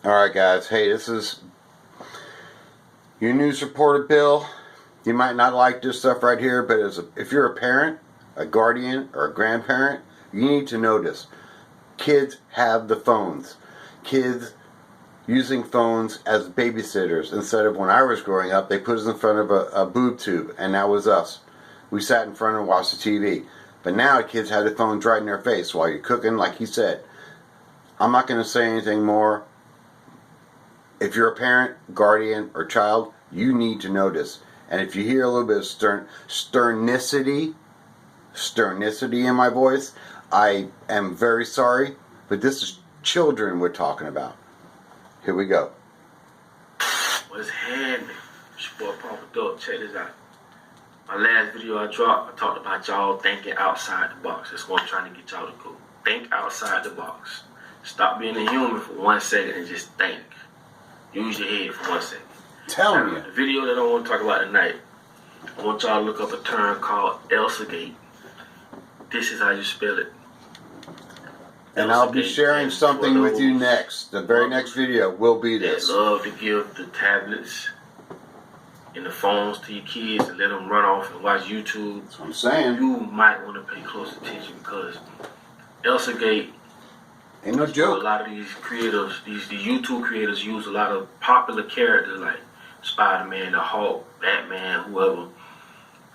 Alright guys, hey, this is your news reporter Bill. You might not like this stuff right here, but if you're a parent, a guardian, or a grandparent, you need to know this. Kids have the phones. Kids using phones as babysitters. Instead of when I was growing up, they put us in front of a boob tube, and that was us. We sat in front and watched the TV. But now kids have the phones right in their face while you're cooking, like he said. I'm not going to say anything more. If you're a parent, guardian, or child, you need to know this. And if you hear a little bit of sternicity in my voice, I am very sorry, but this is children we're talking about. Here we go. What's happening? It's your boy Papa Dope. Check this out. My last video I dropped, I talked about y'all thinking outside the box. That's what I'm trying to get y'all to go. Think outside the box. Stop being a human for 1 second and just think. Use your head for 1 second. Tell me. The video that I want to talk about tonight, I want y'all to look up a term called Elsagate. This is how you spell it. And I'll be sharing something with you next. The very next video will be this. They love to give the tablets and the phones to your kids and let them run off and watch YouTube. That's what I'm saying. You might want to pay close attention because Elsagate, ain't no joke. A lot of these creators, these YouTube creators use a lot of popular characters like Spider-Man, the Hulk, Batman, whoever,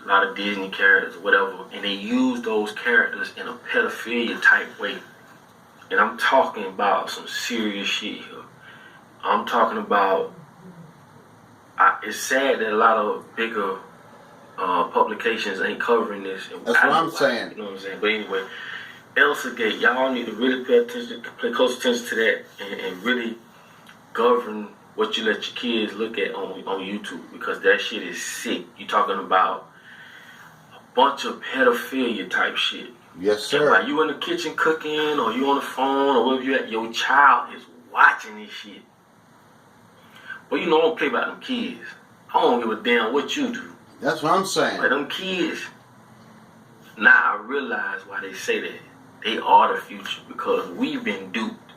a lot of Disney characters, whatever, and they use those characters in a pedophilia type way. And I'm talking about some serious shit here. I'm talking about, it's sad that a lot of bigger publications ain't covering this. That's what I'm saying. You know what I'm saying? But anyway, Elsagate, y'all need to really pay close attention to that and really govern what you let your kids look at on YouTube, because that shit is sick. You talking about a bunch of pedophilia type shit. Yes, sir. And while you in the kitchen cooking or you on the phone or wherever you at, your child is watching this shit. Well, you know, I don't play about them kids. I don't give a damn what you do. That's what I'm saying. But them kids, now I realize why they say that. They are the future because we've been duped.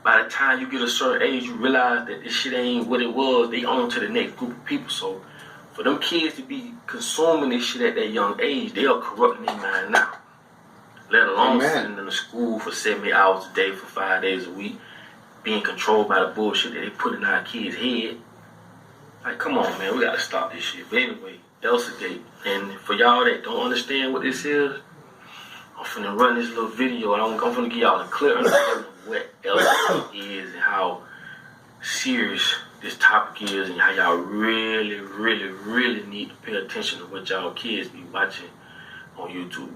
By the time you get a certain age, you realize that this shit ain't what it was. They on to the next group of people. So for them kids to be consuming this shit at that young age, they are corrupting their mind now. Let alone sitting in the school for 70 hours a day for 5 days a week, being controlled by the bullshit that they put in our kids' head. Like, come on, man, we gotta stop this shit. But anyway, Elsagate. And for y'all that don't understand what this is, I'm finna run this little video and I'm finna give y'all a clear understanding of what Elsagate is and how serious this topic is and how y'all really, really, really need to pay attention to what y'all kids be watching on YouTube.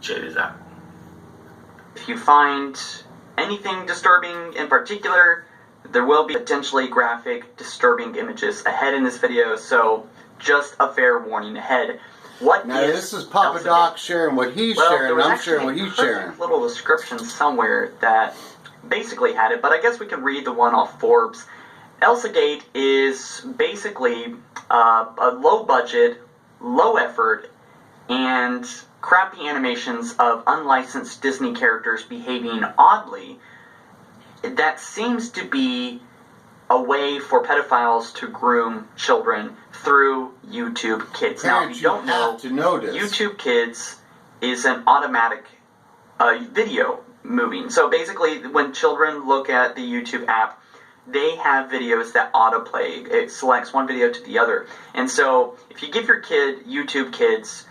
Check this out. If you find anything disturbing in particular, there will be potentially graphic, disturbing images ahead in this video, so just a fair warning ahead. Now this is Papa Doc sharing what he's sharing, and I'm sharing what he's sharing. A little description somewhere that basically had it, but I guess we can read the one off Forbes. Elsagate is basically a low-budget, low-effort, and crappy animations of unlicensed Disney characters behaving oddly that seems to be a way for pedophiles to groom children through YouTube Kids. Now, if you don't know, YouTube Kids is an automatic video moving. So basically, when children look at the YouTube app, they have videos that autoplay. It selects one video to the other. And so if you give your kid YouTube Kids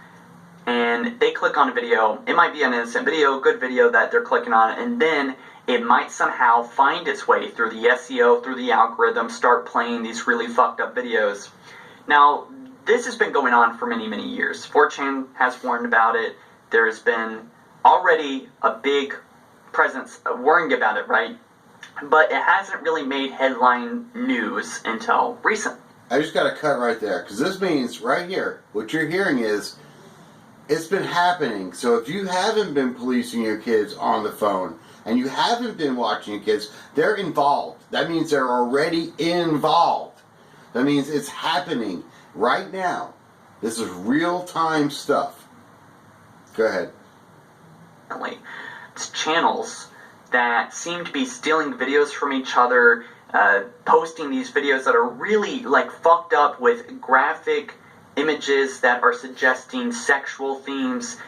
and they click on a video, it might be an innocent video, good video that they're clicking on, and then it might somehow find its way through the SEO, through the algorithm, start playing these really fucked up videos. Now, this has been going on for many, many years. 4chan has warned about it. There has been already a big presence worrying about it, right? But it hasn't really made headline news until recently. I just got to cut right there, because this means right here, what you're hearing is, it's been happening. So if you haven't been policing your kids on the phone, and you haven't been watching your kids, they're involved. That means they're already involved. That means it's happening right now. This is real-time stuff. Go ahead. It's channels that seem to be stealing videos from each other, posting these videos that are really like fucked up with graphic images that are suggesting sexual themes,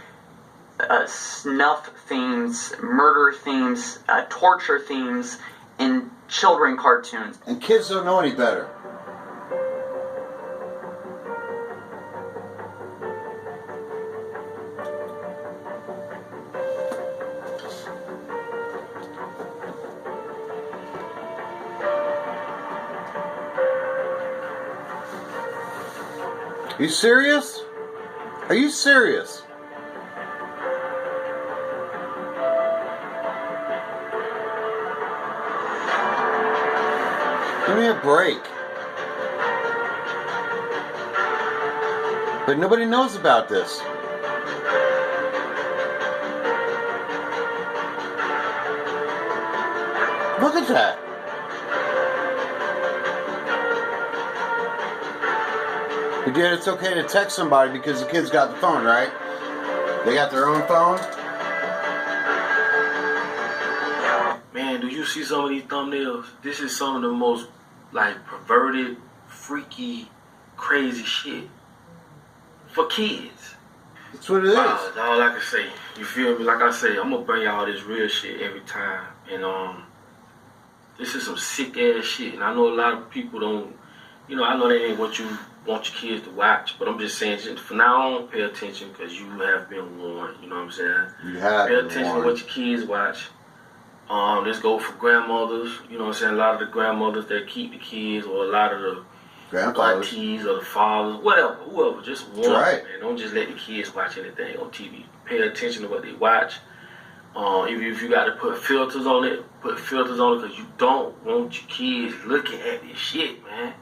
snuff themes, murder themes, torture themes in children cartoons. And kids don't know any better. Are you serious? Are you serious? Give me a break. But nobody knows about this. Look at that. But yet it's okay to text somebody because the kid's got the phone, right? They got their own phone. Man, do you see some of these thumbnails? This is some of the most, like, perverted, freaky, crazy shit for kids. That's what it is. That's all I can say. You feel me? Like I say, I'm gonna bring y'all this real shit every time. And this is some sick ass shit. And I know a lot of people don't, you know, I know they ain't what you want your kids to watch, but I'm just saying, just for now on, pay attention because you have been warned. You know what I'm saying? You have pay been attention warned. to what your kids watch. Let's go for grandmothers. You know what I'm saying? A lot of the grandmothers that keep the kids, or a lot of the Grandfathers. aunties or the fathers, whatever, whoever, just warn right. them, man. Don't just let the kids watch anything on TV. Pay attention to what they watch. If you got to put filters on it, put filters on it because you don't want your kids looking at this shit, man.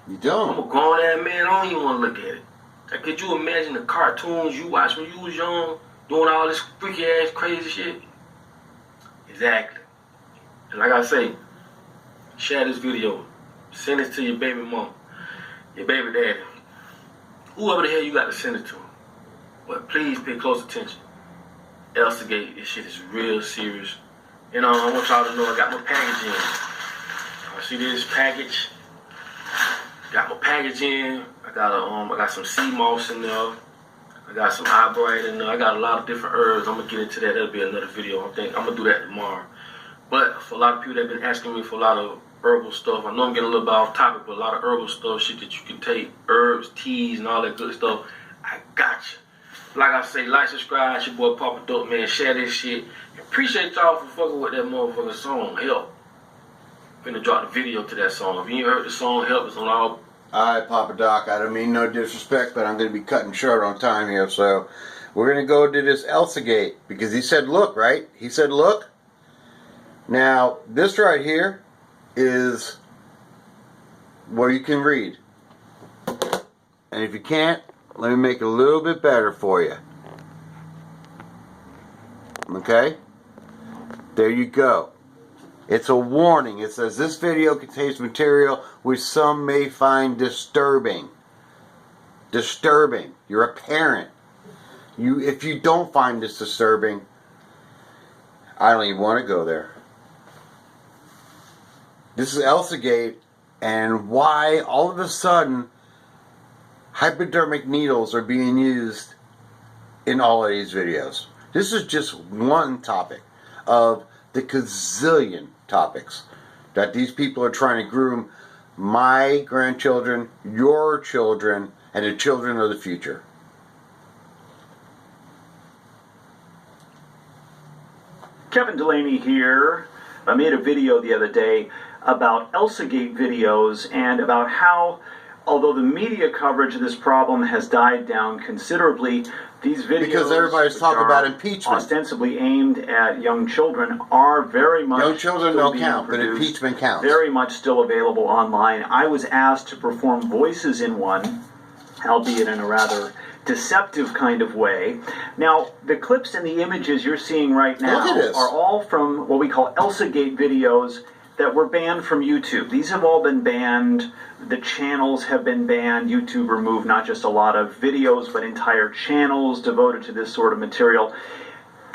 You I'm don't. a grown ass man. I don't even want to look at it. Like, could you imagine the cartoons you watched when you was young, doing all this freaky ass crazy shit? Exactly. And like I say, share this video. Send it to your baby mom, your baby daddy, whoever the hell you got to send it to. But please pay close attention. Elsagate, this shit is real serious. And I want y'all to know I got my package in. See this package? Got my package in. I got some sea moss in there. I got some eyebright in there. I got a lot of different herbs. I'm gonna get into that. That'll be another video. I'm gonna do that tomorrow. But for a lot of people that have been asking me for a lot of herbal stuff, I know I'm getting a little bit off topic, but a lot of herbal stuff, shit that you can take, herbs, teas, and all that good stuff. I got you. Like I say, like, subscribe. It's your boy Papa Dope, man. Share this shit. Appreciate y'all for fucking with that motherfucking song. Help. Finna drop the video to that song. If you ain't heard the song, Help, it's on all. Alright, Papa Doc, I don't mean no disrespect, but I'm going to be cutting short on time here, so we're going to go to this Elsagate, because he said look, right? He said look. Now, this right here is where you can read. And if you can't, let me make it a little bit better for you. Okay? There you go. It's a warning. It says this video contains material which some may find disturbing. Disturbing. You're a parent. If you don't find this disturbing, I don't even want to go there. This is Elsagate, and why all of a sudden hypodermic needles are being used in all of these videos. This is just one topic of the gazillion topics that these people are trying to groom my grandchildren, your children, and the children of the future. Kevin Delaney here. I made a video the other day about Elsagate videos and about how, although the media coverage of this problem has died down considerably, these videos, because everybody's which talking are about impeachment, ostensibly aimed at young children, are very much young children still don't being count, but produced, impeachment counts. very much still available online. I was asked to perform voices in one, albeit in a rather deceptive kind of way. Now, the clips and the images you're seeing right now Look at this. are all from what we call Elsagate videos that were banned from YouTube. These have all been banned. The channels have been banned. YouTube removed not just a lot of videos, but entire channels devoted to this sort of material.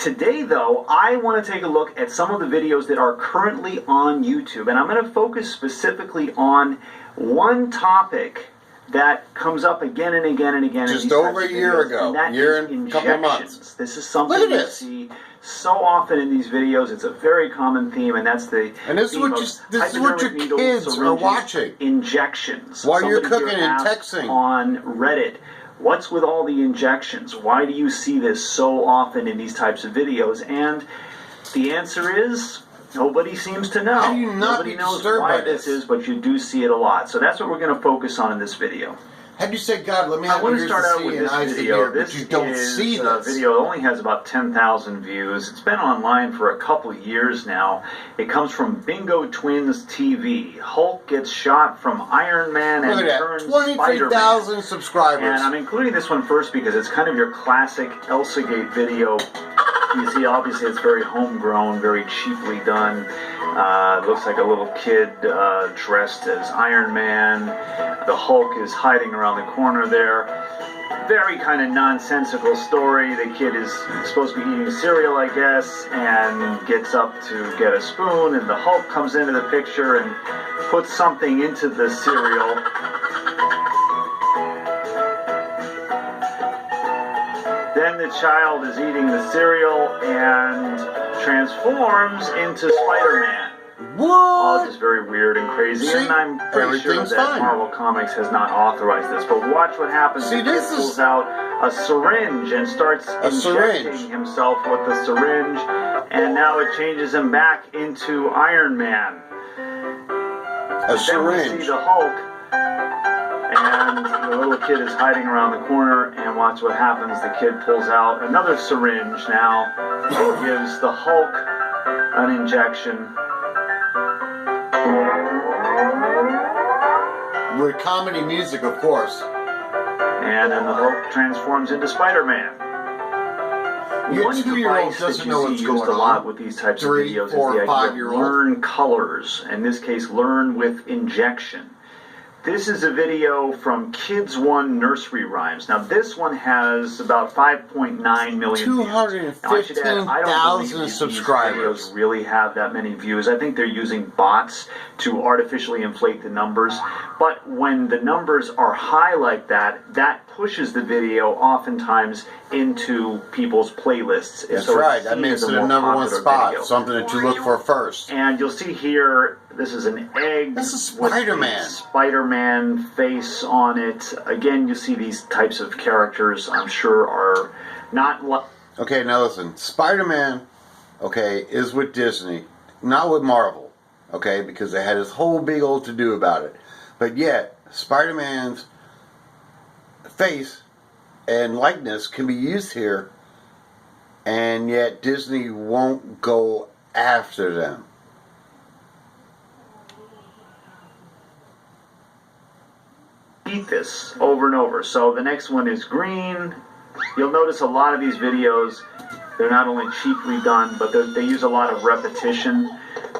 Today, though, I want to take a look at some of the videos that are currently on YouTube, and I'm going to focus specifically on one topic that comes up again and again and again. Just in these over types a of year videos, ago, and that year is and a couple of months. injections. This is something Look at you this. see so often in these videos. It's a very common theme, and that's the And this is theme what of this is what your hypodermic needles, kids are syringes, watching Injections. while you're Somebody cooking here and asked texting. on Reddit, what's with all the injections? Why do you see this so often in these types of videos? And the answer is nobody seems to know. How do you not Nobody be knows disturbed why by this this? is, but you do see it a lot. So that's what we're going to focus on in this video. Had you said, God, let me I have want to ears start to out see with and this eyes to video. hear, This but you don't is see a this. video that only has about 10,000 views. It's been online for a couple of years now. It comes from Bingo Twins TV. Hulk gets shot from Iron Man Look and at turns that, Spider-Man. 23,000 subscribers. And I'm including this one first because it's kind of your classic Elsagate video. You see, obviously, it's very homegrown, very cheaply done. Looks like a little kid dressed as Iron Man. The Hulk is hiding around the corner there. Very kind of nonsensical story. The kid is supposed to be eating cereal, I guess, and gets up to get a spoon, and the Hulk comes into the picture and puts something into the cereal. Then the child is eating the cereal and transforms into Spider-Man. All What? just very weird and crazy, See, and I'm pretty sure everything's that fine. Marvel Comics has not authorized this. But watch what happens. See, the this kid is- pulls out a syringe and starts injecting syringe. himself with the syringe, and now it changes him back into Iron Man. A Then we syringe. see the Hulk, and the little kid is hiding around the corner, and watch what happens. The kid pulls out another syringe now, and gives the Hulk an injection. With comedy music, of course. And then the Hulk transforms into Spider-Man. Your One 2-year-old device that doesn't you know see what's used going a lot on. with these types 3, of videos 4, is the idea of 5-year-old. learn colors. In this case, learn with injection. This is a video from Kids One Nursery Rhymes. Now, this one has about 5.9 million views. Now, I should add, I don't believe 215,000 these subscribers. videos really have that many views. I think they're using bots to artificially inflate the numbers. But when the numbers are high like that, that pushes the video oftentimes into people's playlists. And That's so it's right. That seen makes as it a a more number one popular spot. video. Something that you look for first. And you'll see here, this is an egg. This is with Spider-Man. a Spider-Man face on it. Again, you see these types of characters, I'm sure, are not... Okay, now listen. Spider-Man, okay, is with Disney, not with Marvel, okay, because they had this whole big old to-do about it. But yet, Spider-Man's face and likeness can be used here, and yet Disney won't go after them. Eat this over and over. So the next one is green. You'll notice a lot of these videos, they're not only cheaply done, but they use a lot of repetition.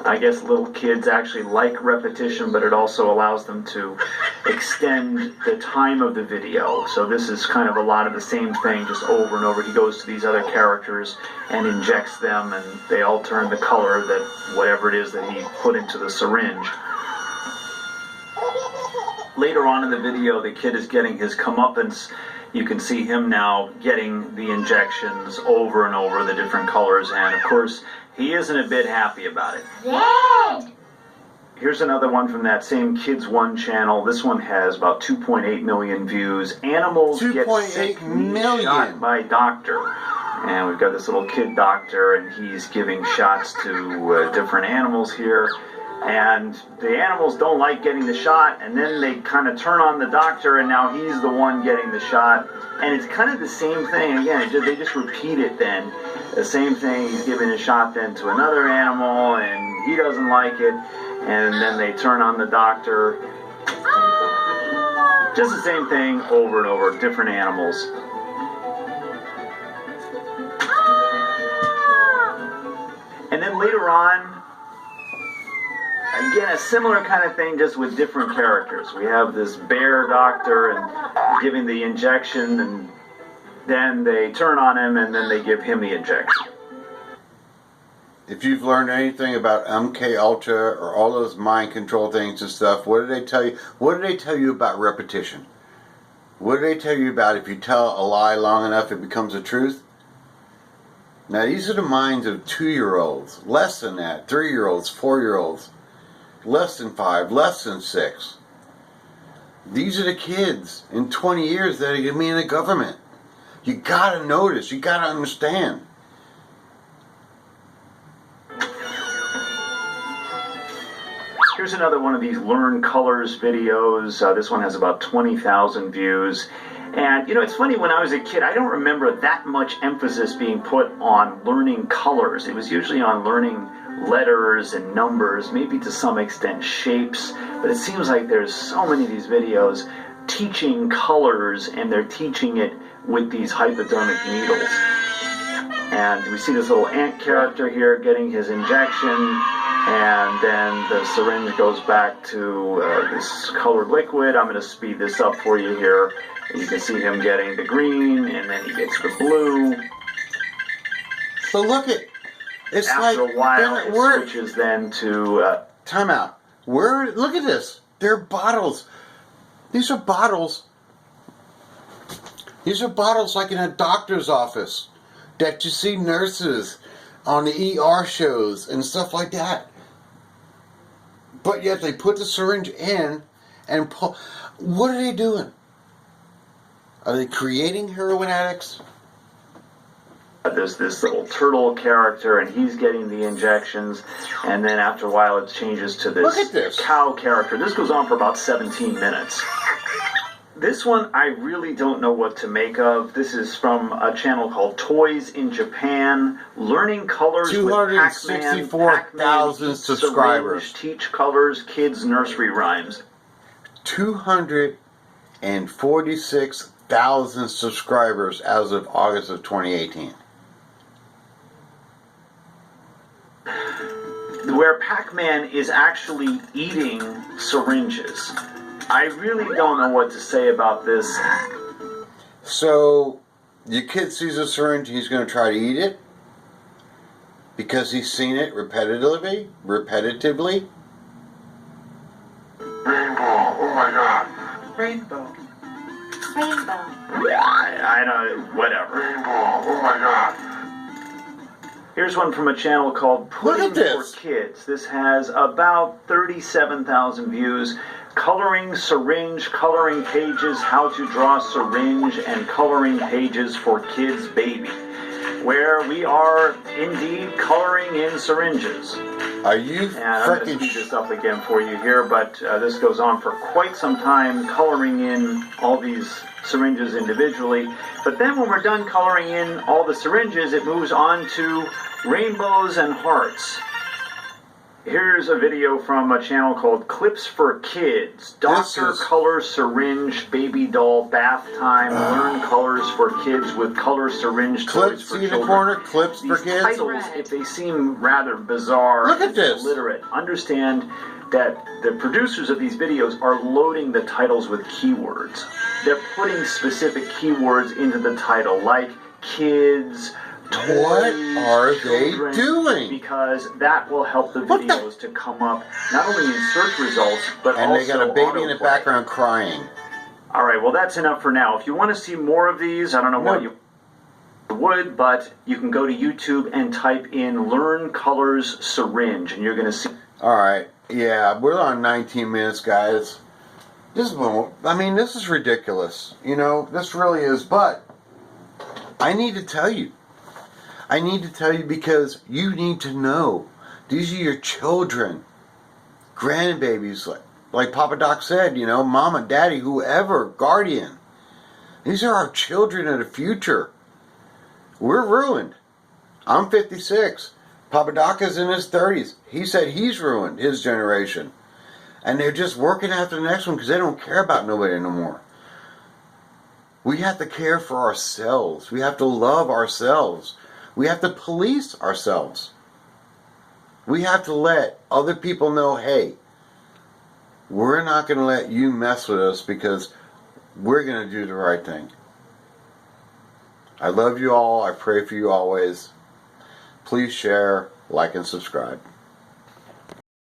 I guess little kids actually like repetition, but it also allows them to extend the time of the video. So this is kind of a lot of the same thing, just over and over. He goes to these other characters and injects them, and they all turn the color that whatever it is that he put into the syringe. Later on in the video, the kid is getting his comeuppance. You can see him now getting the injections over and over, the different colors, and of course, he isn't a bit happy about it. Red! Here's another one from that same Kids One channel. This one has about 2.8 million views. Animals get 2.8 sick, million. shot by doctor. And we've got this little kid doctor, and he's giving shots to different animals here. And the animals don't like getting the shot, and then they kind of turn on the doctor, and now he's the one getting the shot. And it's kind of the same thing. Again, they just repeat it then. The same thing, he's giving a shot then to another animal, and he doesn't like it. And then they turn on the doctor. Just the same thing over and over, different animals. And then later on, again, a similar kind of thing, just with different characters. We have this bear doctor and giving the injection, and then they turn on him, and then they give him the injection. if you've learned anything about MK Ultra or all those mind control things and stuff, what did they tell you? What did they tell you about repetition? What did they tell you about if you tell a lie long enough, it becomes a truth? Now, these are the minds of 2-year-olds, less than that, 3-year-olds, 4-year-olds, less than 5, less than 6. These are the kids in 20 years that are going to be in the government. You gotta notice, you gotta understand. Here's another one of these Learn Colors videos. This one has about 20,000 views. And, you know, it's funny, when I was a kid, I don't remember that much emphasis being put on learning colors. It was usually on learning letters and numbers, maybe to some extent shapes. But it seems like there's so many of these videos teaching colors, and they're teaching it with these hypodermic needles. And we see this little ant character here getting his injection. And then the syringe goes back to this colored liquid. I'm going to speed this up for you here. You can see him getting the green, and then he gets the blue. But look at, it's After like, a while, it it works. switches then to... Time out. Where? Look at this. They're bottles. These are bottles. These are bottles like in a doctor's office that you see nurses on the ER shows and stuff like that. But yet they put the syringe in and pull. What are they doing? Are they creating heroin addicts? There's this little turtle character, and he's getting the injections, and then after a while it changes to Look at this this. cow character. This goes on for about 17 minutes. This one I really don't know what to make of. This is from a channel called Toys in Japan. Learning colors with Pac-Man. 264,000 subscribers. Syringe, teach colors, kids nursery rhymes. 246,000 subscribers as of August of 2018. Where Pac-Man is actually eating syringes. I really don't know what to say about this. So, your kid sees a syringe, he's going to try to eat it because he's seen it repetitively. Rainbow, oh my god. Rainbow. I don't, whatever. Rainbow, oh my god. Here's one from a channel called Look Pudding at this. for Kids. This has about 37,000 views. Coloring syringe, coloring pages, how to draw syringe, and coloring pages for kids' baby, where we are indeed coloring in syringes. Are you And I'm going to freaking speed this up again for you here, but this goes on for quite some time, coloring in all these syringes individually. But then when we're done coloring in all the syringes, it moves on to rainbows and hearts. Here's a video from a channel called Clips for Kids. Doctor is- Color Syringe Baby Doll Bath Time. Learn colors for kids with color syringe toys clips? for See in the children. corner? Clips for These kids? titles, if they seem rather bizarre Look at and this. illiterate, understand that the producers of these videos are loading the titles with keywords. They're putting specific keywords into the title, like kids, toys, What are they children, doing? because that will help the What the- videos to come up not only in search results, but And also they got a baby in the autoplay. background crying. All right, well, that's enough for now. If you want to see more of these, I don't know what you would, but you can go to YouTube and type in Learn Colors Syringe, and you're going to see. Alright, yeah, we're on 19 minutes, guys. This is ridiculous. You know, this really is, but I need to tell you. I need to tell you because you need to know. These are your children, grandbabies, like Papa Doc said, you know, mama, daddy, whoever, guardian. These are our children of the future. We're ruined. I'm 56. Papa Doc is in his 30s. He said he's ruined his generation. And they're just working after the next one because they don't care about nobody no more. We have to care for ourselves. We have to love ourselves. We have to police ourselves. We have to let other people know, hey, we're not going to let you mess with us because we're going to do the right thing. I love you all. I pray for you always. Please share. like, and subscribe.